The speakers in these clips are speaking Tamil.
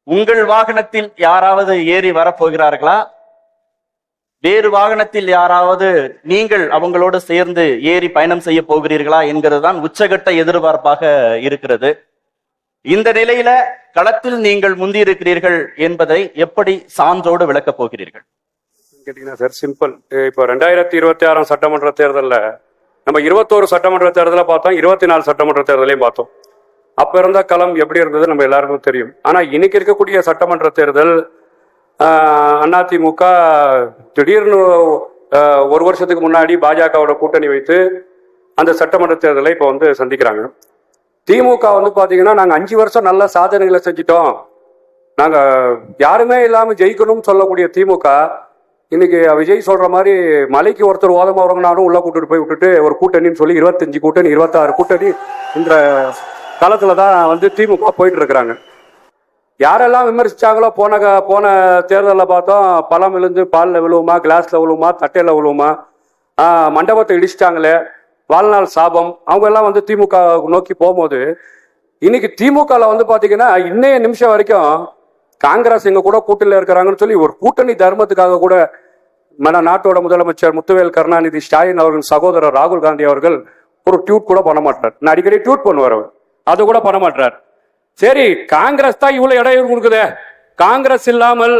உங்கள் வாகனத்தில் யாராவது ஏறி வரப்போகிறார்களா? வேறு வாகனத்தில் யாராவது நீங்கள் அவங்களோடு சேர்ந்து ஏறி பயணம் செய்ய போகிறீர்களா என்கிறது தான் உச்சகட்ட எதிர்பார்ப்பாக இருக்கிறது. இந்த நிலையில களத்தில் நீங்கள் முந்தி இருக்கிறீர்கள் என்பதை எப்படி சான்றோடு விளக்கப் போகிறீர்கள்? கேட்டீங்கன்னா சார், சிம்பிள். இப்போ 2026 சட்டமன்ற தேர்தலில் நம்ம 21 சட்டமன்ற தேர்தலை பார்த்தோம், 24 சட்டமன்ற தேர்தலையும் பார்த்தோம். அப்ப இருந்த களம் எப்படி இருந்தது நம்ம எல்லாருக்கும் தெரியும். ஆனா இன்னைக்கு இருக்கக்கூடிய சட்டமன்ற தேர்தல் அதிமுக திடீர்னு ஒரு வருஷத்துக்கு முன்னாடி பாஜகவோட கூட்டணி வைத்து அந்த சட்டமன்ற தேர்தலை இப்போ வந்து சந்திக்கிறாங்க. திமுக வந்து பாத்தீங்கன்னா நாங்க 5 வருஷம் நல்ல சாதனைகளை செஞ்சிட்டோம், நாங்க யாருமே இல்லாம ஜெயிக்கணும்னு சொல்லக்கூடிய திமுக இன்னைக்கு விஜய் சொல்ற மாதிரி மலைக்கு ஒருத்தர் ஓதமா உறங்கினாலும் உள்ள கூட்டிட்டு போய் விட்டுட்டு ஒரு கூட்டணின்னு சொல்லி 25 கூட்டணி 26 கூட்டணி இந்த காலத்துலதான் வந்து திமுக போயிட்டு இருக்கிறாங்க. யாரெல்லாம் விமர்சிச்சாங்களோ போன தேர்தலில் பார்த்தோம், பழம் விழுந்து பாலில் விழுவுமா, கிளாஸ்ல விழுவுமா, தட்டையில விழுவுமா, மண்டபத்தை இடிச்சிட்டாங்களே, வாழ்நாள் சாபம், அவங்க எல்லாம் வந்து திமுக நோக்கி போகும்போது இன்னைக்கு திமுகல வந்து பாத்தீங்கன்னா இன்னைய நிமிஷம் வரைக்கும் காங்கிரஸ் எங்க கூட கூட்டணியில் இருக்கிறாங்கன்னு சொல்லி ஒரு கூட்டணி தர்மத்துக்காக கூட நாட்டோட முதலமைச்சர் முத்துவேல் கருணாநிதி ஸ்டாலின் அவர்கள் சகோதரர் ராகுல் காந்தி அவர்கள் ஒரு ட்வீட் கூட பண்ண மாட்டார். நான் அடிக்கடி ட்வீட் பண்ணுவார், அவர் அது கூட பண்ண மாட்டார். சரி, காங்கிரஸ் தான் இவ்வளவு இடையூறு கொடுக்குதே, காங்கிரஸ் இல்லாமல்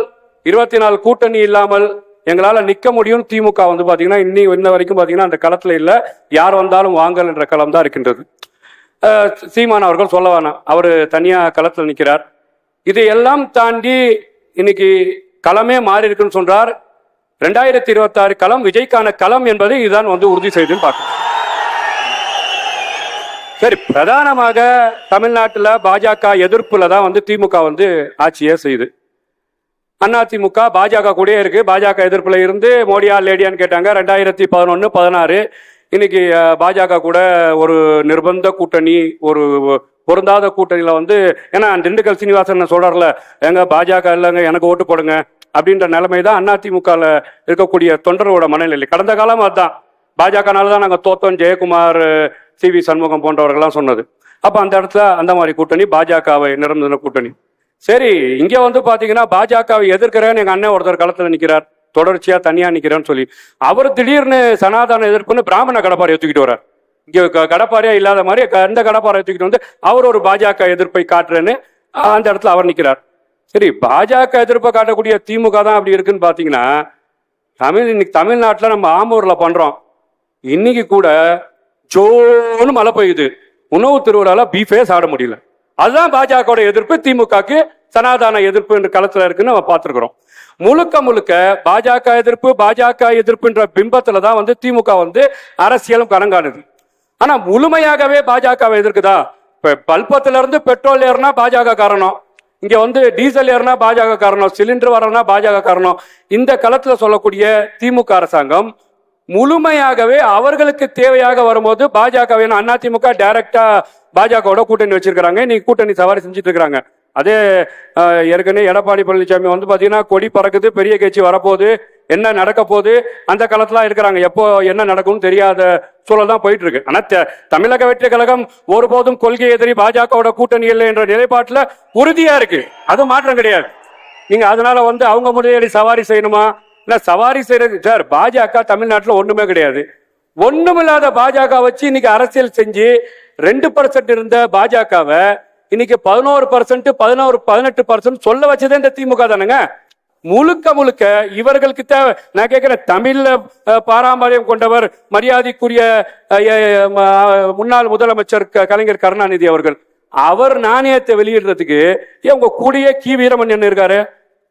24 கூட்டணி இல்லாமல் எங்களால நிக்க முடியும். திமுக வந்து பாத்தீங்கன்னா இன்ன வரைக்கும் பாத்தீங்கன்னா அந்த களத்துல இல்ல, யார் வந்தாலும் வாங்கல் என்ற களம் தான் இருக்கின்றது. சீமான் அவர்கள் சொல்ல வேணாம், அவர் தனியா களத்துல நிக்கிறார். இதையெல்லாம் தாண்டி இன்னைக்கு களமே மாறி இருக்குன்னு சொல்றார். 2026 களம் விஜய்க்கான களம் என்பதை இதுதான் வந்து உறுதி செய்துன்னு பார்க்கணும். சரி, பிரதானமாக தமிழ்நாட்டில் பாஜக எதிர்ப்புல தான் வந்து திமுக வந்து ஆட்சியே செய்யுது. அதிமுக பாஜக கூடயே இருக்கு. பாஜக எதிர்ப்புல இருந்து மோடியா லேடியான்னு கேட்டாங்க 2011, 16. இன்னைக்கு பாஜக கூட ஒரு நிர்பந்த கூட்டணி, ஒரு பொருந்தாத கூட்டணியில வந்து, ஏன்னா திண்டுக்கல் சீனிவாசன் சொல்றாருல, எங்க பாஜக இல்லைங்க எனக்கு ஓட்டு போடுங்க அப்படின்ற நிலைமை தான் அதிமுகல இருக்கக்கூடிய தொண்டரோட மனநிலை. கடந்த காலம் அதுதான், பாஜகனாலதான் நாங்க தோத்தோம், ஜெயக்குமார், CV சண்முகம் போன்றவர்கள்லாம் சொன்னது. அப்ப அந்த இடத்துல அந்த மாதிரி கூட்டணி பாஜகவை நிரந்தர கூட்டணி. சரி, இங்க வந்து பாத்தீங்கன்னா பாஜகவை எதிர்க்கிறேன்னு எங்க அண்ணன் ஒருத்தர் களத்துல நிக்கிறார், தொடர்ச்சியா தனியா நிக்கிறேன்னு சொல்லி. அவர் திடீர்னு சனாதன எதிர்ப்புன்னு பிராமண கடப்பாறை தூக்கிட்டு வர்றார். இங்க கடப்பாறையா இல்லாத மாதிரி அந்த கடப்பாறை தூக்கிட்டு வந்து அவர் ஒரு பாஜக எதிர்ப்பை காட்டுறேன்னு அந்த இடத்துல அவர் நிக்கிறார். சரி, பாஜக எதிர்ப்பை காட்டக்கூடிய திமுக தான் அப்படி இருக்குன்னு பாத்தீங்கன்னா, இன்னைக்கு தமிழ்நாட்டுல நம்ம ஆம்பூர்ல பண்றோம், இன்னைக்கு கூட ஜோன்னு மழை பெய்யுது, உணவு திருவிழால பீஃபே சாட முடியல. அதுதான் பாஜக எதிர்ப்பு, திமுகக்கு சனாதன எதிர்ப்பு என்ற களத்துல இருக்குன்னு நம்ம பார்த்திருக்கிறோம். முழுக்க பாஜக எதிர்ப்புன்ற பிம்பத்துல தான் வந்து திமுக வந்து அரசியலும் கலங்காணுது. ஆனா முழுமையாகவே பாஜகவை எதிர்க்குதா? இப்ப பல்பத்துல இருந்து பெட்ரோல் ஏறினா பாஜக காரணம், இங்க வந்து டீசல் ஏறினா பாஜக காரணம், சிலிண்டர் வரனா பாஜக காரணம். இந்த களத்துல சொல்லக்கூடிய திமுக அரசாங்கம் முழுமையாகவே அவர்களுக்கு தேவையாக வரும்போது பாஜக அதிமுக டைரக்டா பாஜகவோட கூட்டணி வச்சிருக்காங்க. இன்னைக்கு கூட்டணி சவாரி செஞ்சுட்டு இருக்காங்க. அதே ஏற்கனவே எடப்பாடி பழனிசாமி வந்து பாத்தீங்கன்னா கொடி பறக்குது, பெரிய கட்சி வரப்போகுது, என்ன நடக்க போகுது அந்த களத்துல இருக்கிறாங்க. எப்போ என்ன நடக்கும்னு தெரியாத சூழல் தான் போயிட்டு இருக்கு. ஆனா தமிழக வெற்றி கழகம் ஒருபோதும் கொள்கை எதிரி, பாஜகவோட கூட்டணி இல்லை என்ற நிலைப்பாட்டுல உறுதியா இருக்கு. அது மாற்றம் கிடையாது. நீங்க அதனால வந்து அவங்க முறையடி சவாரி செய்யணுமா? இல்ல சவாரி செய்யறது சார், பாஜக தமிழ்நாட்டுல ஒண்ணுமே கிடையாது. ஒண்ணுமில்லாத பாஜக வச்சு இன்னைக்கு அரசியல் செஞ்சு 2% இருந்த பாஜகவை இன்னைக்கு 11%, 18% சொல்ல வச்சதே இந்த திமுக தானுங்க. முழுக்க இவர்களுக்கு தேவை. நான் கேட்கிறேன், தமிழ்ல பாரம்பரியம் கொண்டவர் மரியாதைக்குரிய முன்னாள் முதலமைச்சர் கலைஞர் கருணாநிதி அவர்கள், அவர் நாணயத்தை வெளியிடுறதுக்கு உங்க கூடிய கி வீரமணியன் இருக்காரு.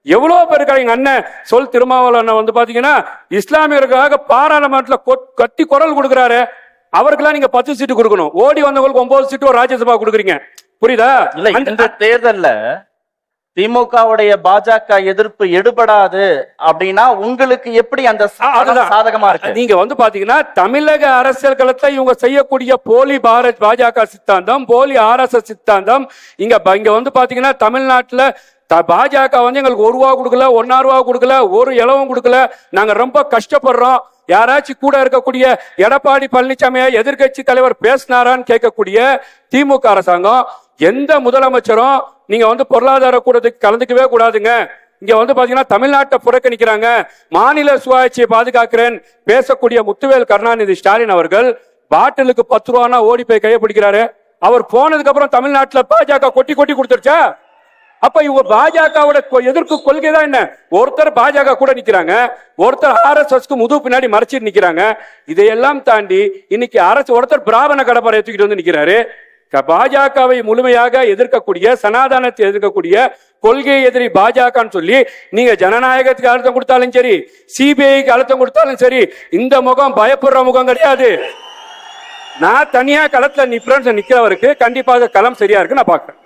எவ்வளவு பேர் இருக்காங்க. எங்க அண்ணன் சொல் திருமாவளவன் வந்து பாத்தீங்கன்னா இஸ்லாமியர்களுக்காக பாராளுமன்றத்தில் கட்டி குரல் கொடுக்கிறாரு. அவருக்கெல்லாம் நீங்க 10 சீட்டு கொடுக்கணும், ஓடி வந்தவங்களுக்கு 9 சீட்டு ஒரு ராஜ்யசபா கொடுக்குறீங்க. புரியுதா? இல்ல, இந்த தேர்தல்ல திமுகவுடைய பாஜக எதிர்ப்பு எடுபடாது அப்படின்னா உங்களுக்கு எப்படி அந்த சாதகமா இருக்கு? நீங்க வந்து பாத்தீங்கன்னா தமிழக அரசியல் களத்துல இவங்க செய்யக்கூடிய போலி பாஜக சித்தாந்தம், போலி RSS சித்தாந்தம், இங்க வந்து பாத்தீங்கன்னா தமிழ்நாட்டுல பாஜக வந்து எங்களுக்கு 1 ரூபா கொடுக்கல, 1 ரூபா கொடுக்கல, ஒரு இலவும் கொடுக்கல, நாங்க ரொம்ப கஷ்டப்படுறோம். யாராச்சும் கூட இருக்கக்கூடிய எடப்பாடி பழனிசாமியை எதிர்கட்சி தலைவர் பேசினாரான்னு கேட்கக்கூடிய திமுக அரசாங்கம், எந்த முதலமைச்சரும் நீங்க வந்து பொருளாதார கூடத்துக்கு கலந்துக்கவே கூடாதுங்க. இங்க வந்து பாத்தீங்கன்னா தமிழ்நாட்டை புறக்கணிக்கிறாங்க, மாநில சுயாட்சியை பாதுகாக்கிறேன் பேசக்கூடிய முத்துவேல் கருணாநிதி ஸ்டாலின் அவர்கள் பாட்டிலுக்கு 10 ரூபானா ஓடி போய் கையை பிடிக்கிறாரு. அவர் போனதுக்கு அப்புறம் தமிழ்நாட்டுல பாஜக கொட்டி கொட்டி கொடுத்துருச்சா? அப்ப இவங்க பாஜகவோட எதிர்ப்பு கொள்கை தான் என்ன? ஒருத்தர் பாஜக கூட நிக்கிறாங்க, ஒருத்தர் RSSக்கு முதுகு பின்னாடி மறைச்சிட்டு நிக்கிறாங்க. இதையெல்லாம் தாண்டி இன்னைக்கு அரசு ஒருத்தர் பிராமண கடப்பாரை தூக்கிட்டு வந்து நிக்கிறாரு. பாஜகவை முழுமையாக எதிர்க்கக்கூடிய, சனாதனத்தை எதிர்க்கக்கூடிய கொள்கை எதிரி பாஜகன்னு சொல்லி நீங்க ஜனநாயகத்துக்கு அழுத்தம் கொடுத்தாலும் சரி, சிபிஐக்கு அழுத்தம் கொடுத்தாலும் சரி, இந்த முகம் பயப்படுற முகம் கிடையாது. நான் தனியா களத்துல நிக்கிறவருக்கு கண்டிப்பாக களம் சரியா இருக்கு நான் பாக்குறேன்.